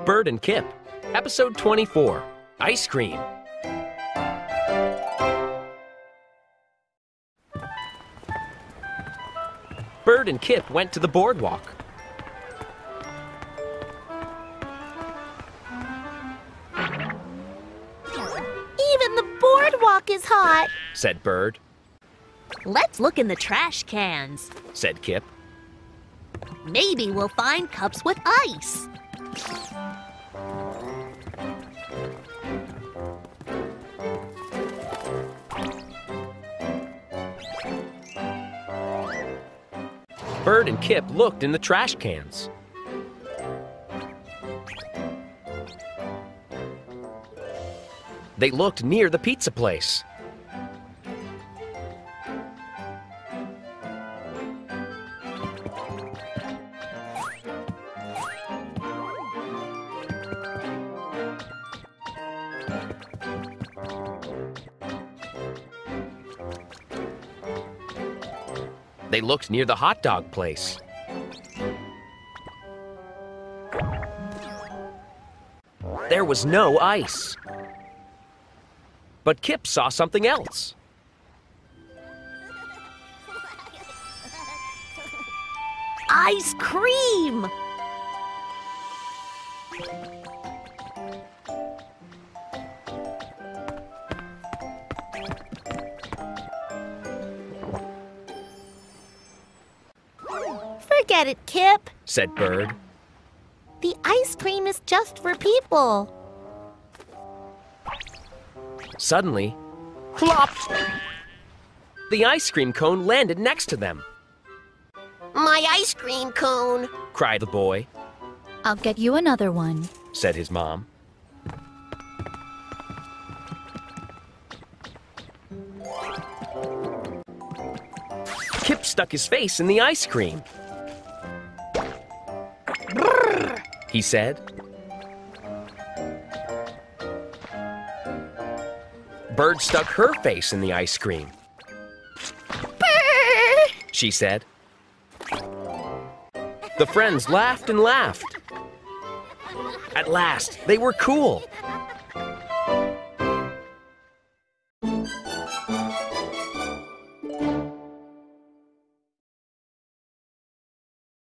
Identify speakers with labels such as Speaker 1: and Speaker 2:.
Speaker 1: Bird and Kip, Episode 24, Ice Cream. Bird and Kip went to the boardwalk.
Speaker 2: Even the boardwalk is hot,
Speaker 1: Said Bird.
Speaker 2: Let's look in the trash cans.
Speaker 1: Said Kip.
Speaker 2: Maybe we'll find cups with ice.
Speaker 1: Bird and Kip looked in the trash cans. They looked near the pizza place. They looked near the hot dog place. There was no ice. But Kip saw something else.
Speaker 2: Ice cream! Forget it, Kip.
Speaker 1: Said Bird.
Speaker 2: The ice cream is just for people.
Speaker 1: Suddenly, plop! The ice cream cone landed next to them.
Speaker 2: My ice cream cone!
Speaker 1: Cried the boy.
Speaker 3: I'll get you another one.
Speaker 1: Said his mom. Kip stuck his face in the ice cream. Brrr, he said. Bird stuck her face in the ice cream.
Speaker 2: Brrr.
Speaker 1: She said. The friends laughed and laughed. At last, they were cool.